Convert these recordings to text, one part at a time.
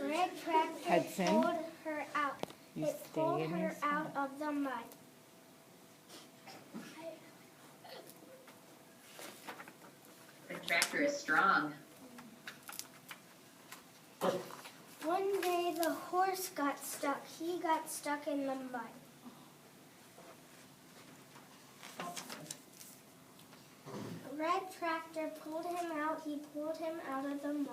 Red tractor Hudson, pulled her out. you It stay pulled in her your out spot. of the mud. The tractor is strong. One day the horse got stuck. He got stuck in the mud. Red tractor pulled him out. He pulled him out of the mud.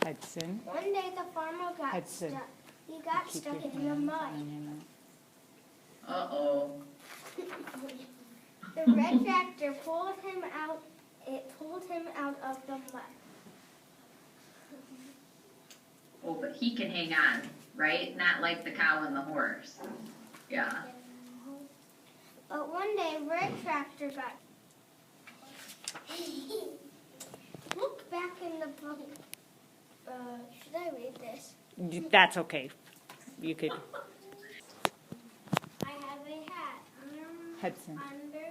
Hudson, One day the farmer got Hudson, stuck. He got keep stuck your in the hands mud. on your mouth. Uh-oh. The red tractor pulled him out. It pulled him out of the mud. Oh, but he can hang on, right? Not like the cow and the horse. Yeah. But one day red tractor got. Look back in the book. Should I read this? That's okay. You could. I have a hat Hudson, under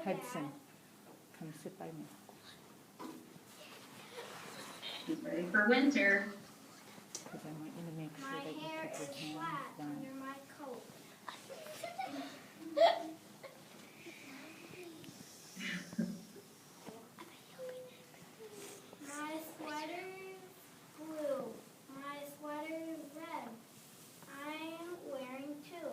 Hudson, that. come sit by me. He's ready for winter. Because I want you to make sure My that you hair keep is your flat hands down. under my coat. My sweater's blue. My sweater's red. I'm wearing two.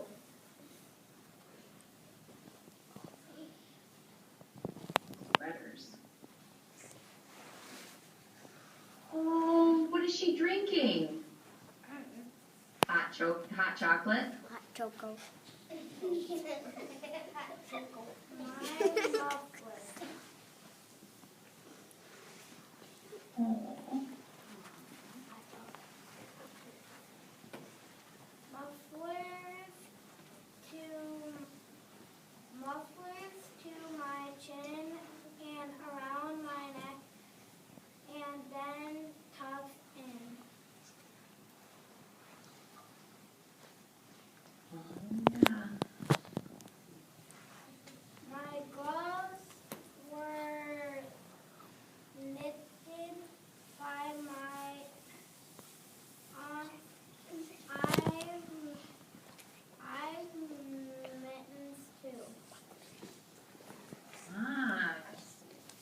Sweaters. Oh, what is she drinking? Hot chocolate? Hot choco. My muffler. Oh. Mufflers to my chin and around my neck, and then tucked in. Yeah. My gloves were knitted by my I've mittens too. Ah,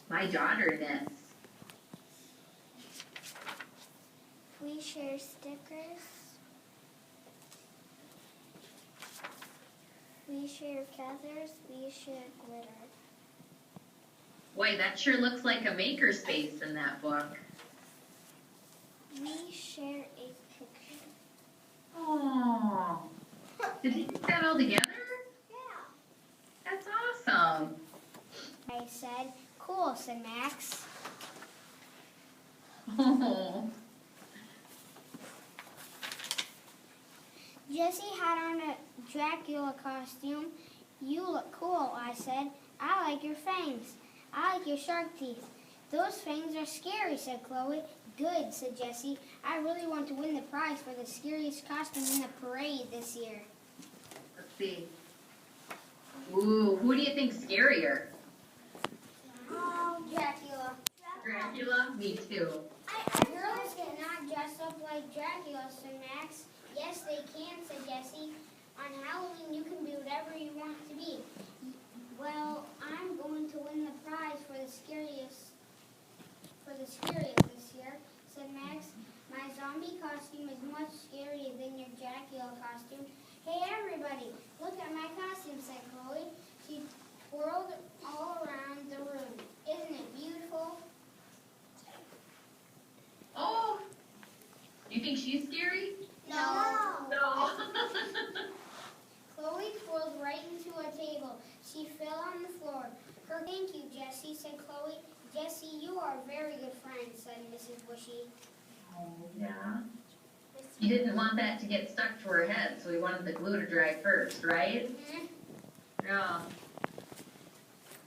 my daughter knits. We share stickers. We share feathers. We share glitter. Boy, that sure looks like a makerspace in that book. We share a picture. Oh, did you put that all together? Yeah. That's awesome. I said, cool, said Max. Oh, Jessie had on a Dracula costume. You look cool, I said. I like your fangs. I like your shark teeth. Those fangs are scary, said Chloe. Good, said Jessie. I really want to win the prize for the scariest costume in the parade this year. let's see. Ooh, who do you think's scarier? Oh, Dracula. Dracula? Me too. Girls cannot dress up like Dracula, said Max. Yes, they can, said Jessie. On Halloween, you can be whatever you want to be. Well, I'm going to win the prize for the scariest this year, said Max. My zombie costume is much scarier than your Dracula costume. Hey, everybody, look at my costume, said Chloe. She twirled all around the room. Isn't it beautiful? Oh, you think she's scary? No. No. Chloe twirled right into a table. She fell on the floor. Thank you, Jessie, said Chloe. Jessie, you are a very good friend, said Mrs. Bushy. Oh, yeah. You didn't want that to get stuck to her head, so we wanted the glue to dry first, right? Mm-hmm. Yeah.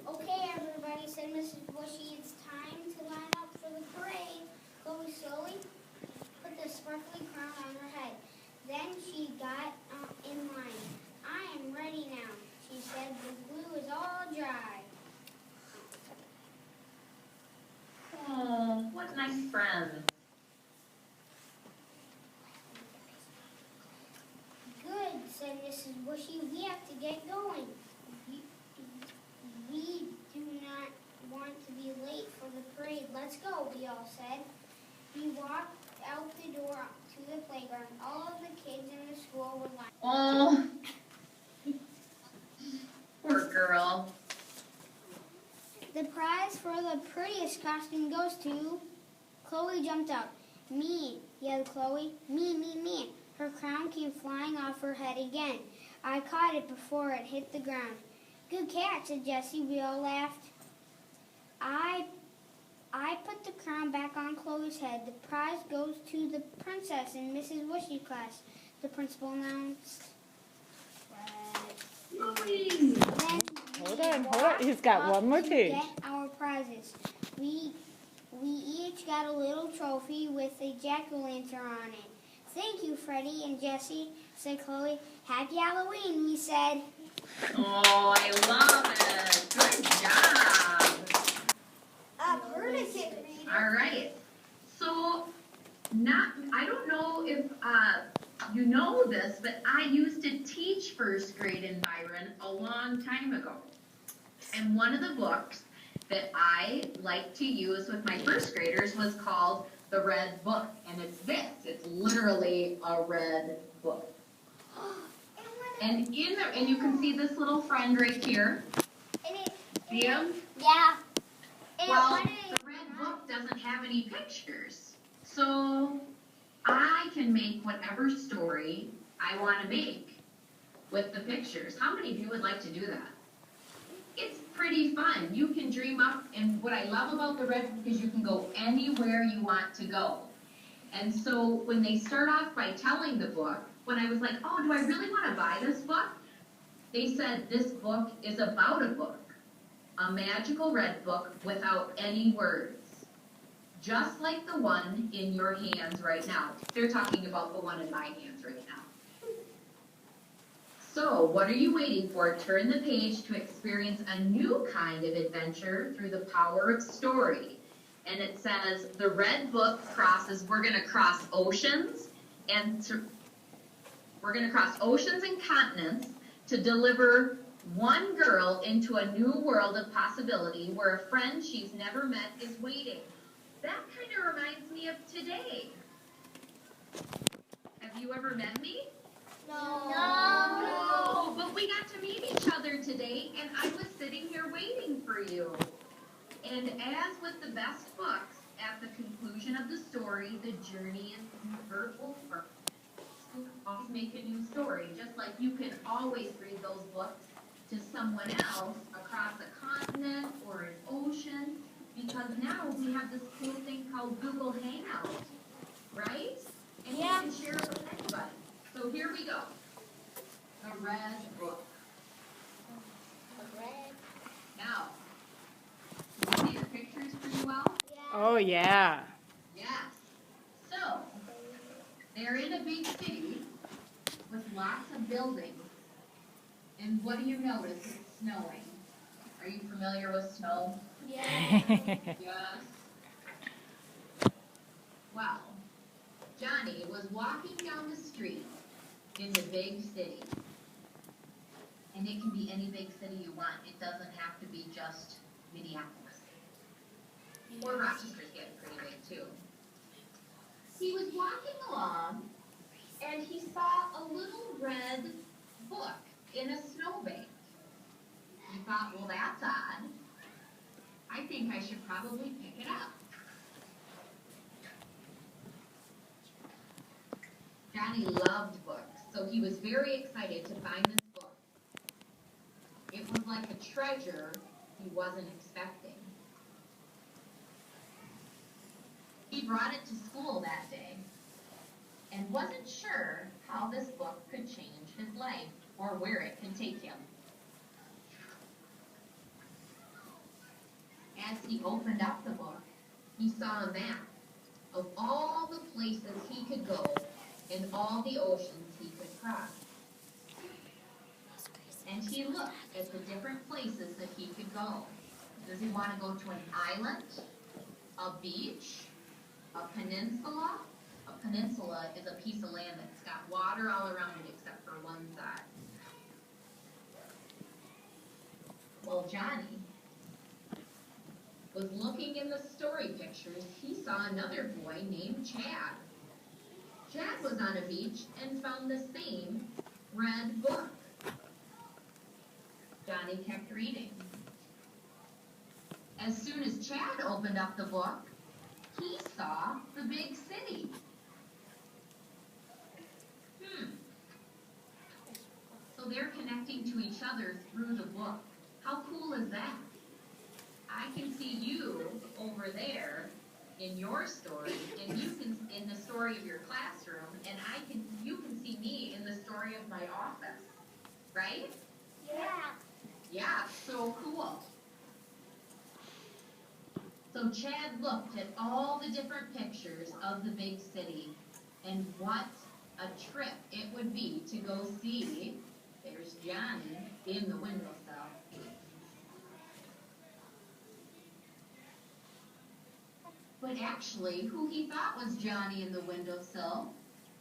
Okay, everybody, said Mrs. Bushy. It's time to line up for the parade. Chloe slowly put the sparkly crown on her head. Then she got in line. I am ready now, she said. The glue is all dry. Mrs. Bushy, we have to get going. We do not want to be late for the parade. Let's go, we all said. We walked out the door to the playground. All of the kids in the school were like, Oh, poor girl. the prize for the prettiest costume goes to... Chloe jumped up. Me, yelled Chloe. Me. Her crown came flying off her head again. I caught it before it hit the ground. Good catch, said Jessie. We all laughed. I put the crown back on Chloe's head. The prize goes to the princess in Mrs. Bushy's class, the principal announced. Then Hold on. He's got one more page. Get our prizes. We each got a little trophy with a jack-o'-lantern on it. Thank you, Freddie and Jessie, said Chloe. Happy Halloween, we said. Oh, I love it. Good job. All right. So, I don't know if you know this, but I used to teach first grade in Byron a long time ago. And one of the books that I liked to use with my first graders was called The Red Book. And it's this. It's literally a red book. And you can see this little friend right here. See him? Yeah. Well, the red book doesn't have any pictures. So I can make whatever story I want to make with the pictures. How many of you would like to do that? It's pretty fun. You can dream up, and what I love about the red book is you can go anywhere you want to go. And so when they start off by telling the book, when I was like, oh, do I really want to buy this book? They said this book is about a book. A magical red book without any words. Just like the one in your hands right now. They're talking about the one in my hands right now. So, what are you waiting for? Turn the page to experience a new kind of adventure through the power of story. And it says, the red book crosses, we're going to cross oceans and continents to deliver one girl into a new world of possibility where a friend she's never met is waiting. That kind of reminds me of today. Have you ever met me? No, but we got to meet each other today, and I was sitting here waiting for you. And as with the best books, at the conclusion of the story, the journey is never over. You can always make a new story, just like you can always read those books to someone else across a continent or an ocean, because now we have this cool thing called Google Hangout, right? And you can share it with anybody. So here we go. The red book. Now, can you see the pictures pretty well? Oh, yeah. Yes. So, they're in a big city with lots of buildings. And what do you notice? It's snowing. Are you familiar with snow? Yes. Well, Johnny was walking down the street in the big city. And it can be any big city you want. It doesn't have to be just Minneapolis. Or Rochester's getting pretty big too. He was walking along and he saw a little red book in a snowbank. He thought, well, that's odd. I think I should probably pick it up. Johnny loved books, so he was very excited to find this book. It was like a treasure he wasn't expecting. He brought it to school that day and wasn't sure how this book could change his life or where it could take him. As he opened up the book, he saw a map of all the places he could go and all the oceans he could cross. And he looked at the different places that he could go. Does he want to go to an island, a beach, a peninsula? A peninsula is a piece of land that's got water all around it except for one side. while Johnny was looking in the story pictures, he saw another boy named Chad. Chad was on a beach and found the same red book. Johnny kept reading. As soon as Chad opened up the book, he saw the big city. So they're connecting to each other through the book. How cool is that? I can see you over there in your story, and you can in the story of your classroom, and you can see me in the story of my office, right? Yeah. Yeah, so cool. So Chad looked at all the different pictures of the big city, and what a trip it would be to go see. There's Johnny in the windowsill. But actually, who he thought was Johnny in the windowsill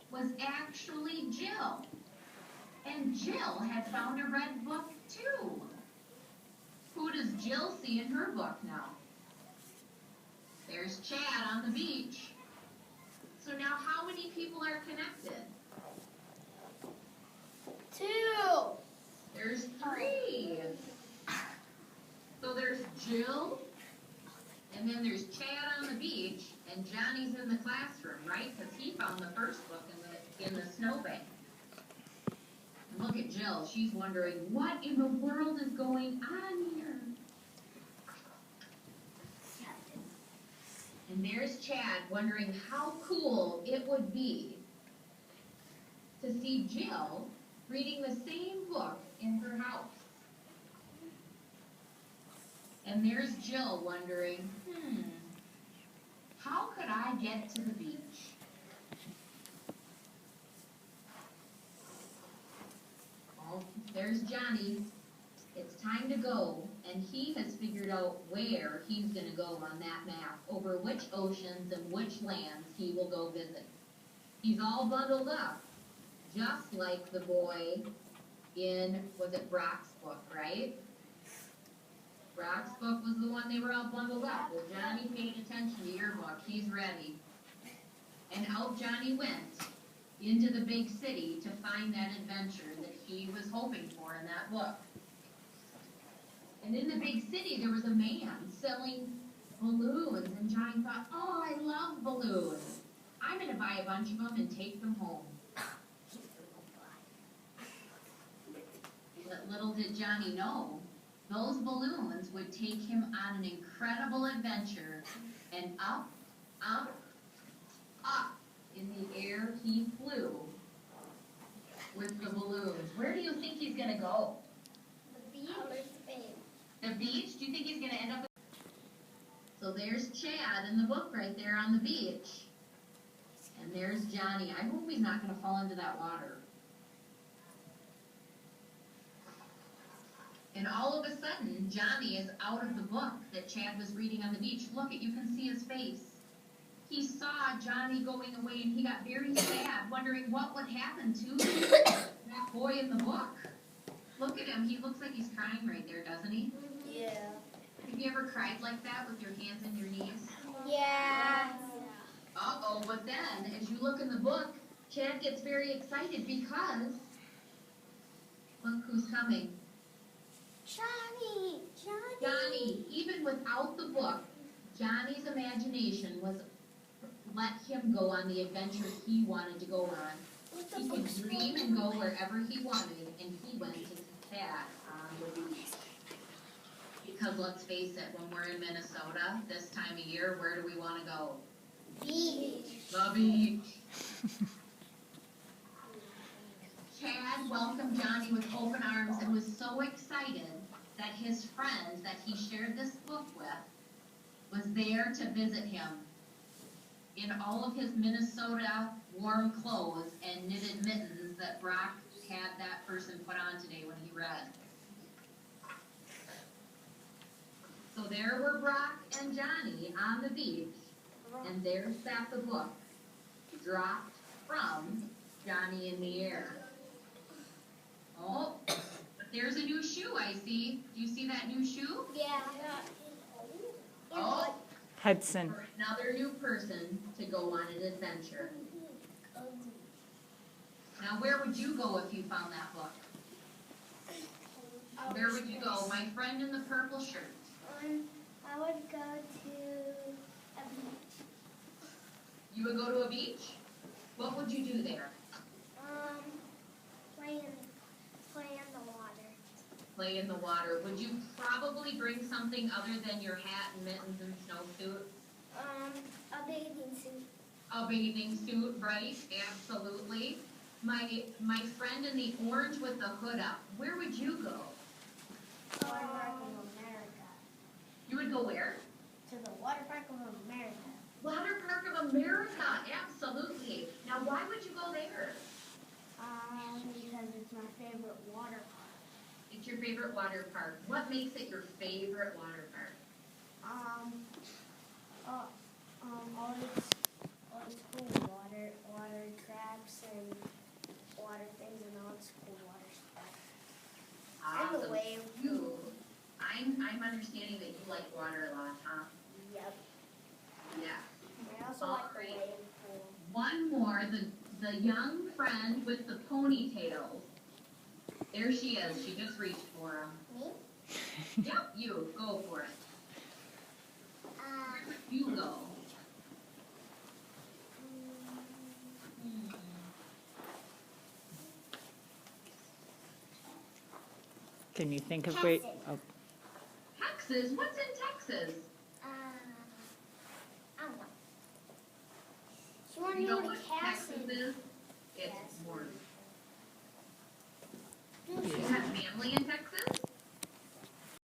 was actually Jill. And Jill had found a red book too. Who does Jill see in her book now? There's Chad on the beach. So now how many people are connected? 2. There's 3. So there's Jill, and then there's Chad on the beach, and Johnny's in the classroom, right? Because he found the first book in the snowbank. And look at Jill. She's wondering, what in the world is going on here? And there's Chad wondering how cool it would be to see Jill reading the same book in her house. And there's Jill wondering, how could I get to the beach? Well, there's Johnny. It's time to go, and he has figured out where he's going to go on that map, over which oceans and which lands he will go visit. He's all bundled up, just like the boy in, was it Brock's book, right? Brock's book was the one they were all bundled up. Well, Johnny paid attention to your book. He's ready. And out Johnny went into the big city to find that adventure that he was hoping for in that book. And in the big city, there was a man selling balloons, and Johnny thought, oh, I love balloons. I'm going to buy a bunch of them and take them home. But little did Johnny know, those balloons would take him on an incredible adventure, and up, up, up in the air he flew with the balloons. Where do you think he's going to go? The beach. The beach? Do you think he's going to end up? So there's Chad in the book right there on the beach. And there's Johnny. I hope he's not going to fall into that water. And all of a sudden, Johnny is out of the book that Chad was reading on the beach. Look, you can see his face. He saw Johnny going away, and he got very sad, wondering what would happen to that boy in the book. Look at him. He looks like he's crying right there, doesn't he? Yeah. Have you ever cried like that with your hands in your knees? Yeah. Uh-oh, but then, as you look in the book, Chad gets very excited because, look who's coming. Johnny. Johnny, even without the book, Johnny's imagination was let him go on the adventure he wanted to go on. He could dream and go wherever he wanted, and he went to Chad on the beach. Because let's face it, when we're in Minnesota, this time of year, where do we want to go? Beach. The beach. Chad welcomed Johnny with open arms and was so excited that his friend that he shared this book with was there to visit him in all of his Minnesota warm clothes and knitted mittens that Brock had that person put on today when he read. So there were Brock and Johnny on the beach, and there sat the book, dropped from Johnny in the air. Oh, but there there's a new shoe I see. Do you see that new shoe? Yeah. Oh, Hudson. for another new person to go on an adventure. Now, where would you go if you found that book? Where would you go? My friend in the purple shirt. I would go to a beach. You would go to a beach? What would you do there? Play in the water. Play in the water. Would you probably bring something other than your hat and mittens and snowsuit? A bathing suit. A bathing suit, right? Absolutely. My friend in the orange with the hood up. Where would you go? Water Park of America. You would go where? To the Water Park of America. Water Park of America. Absolutely. Now, why would you go there? Because it's my favorite water park. It's your favorite water park. What makes it your favorite water park? All its cool water traps and water things and all its cool water stuff. And the wave pool. I'm understanding that you like water a lot, huh? Yep. Yeah. I also like the wave pool. One more, the young friend with the ponytails. There she is. She just reached for him. Me? Yep, you. Go for it. Uh, You go. Can you think of wait? Oh, Texas? What's in Texas? I don't know. She wanted You to know go what to Texas Cassie. is? It's Yes. warm.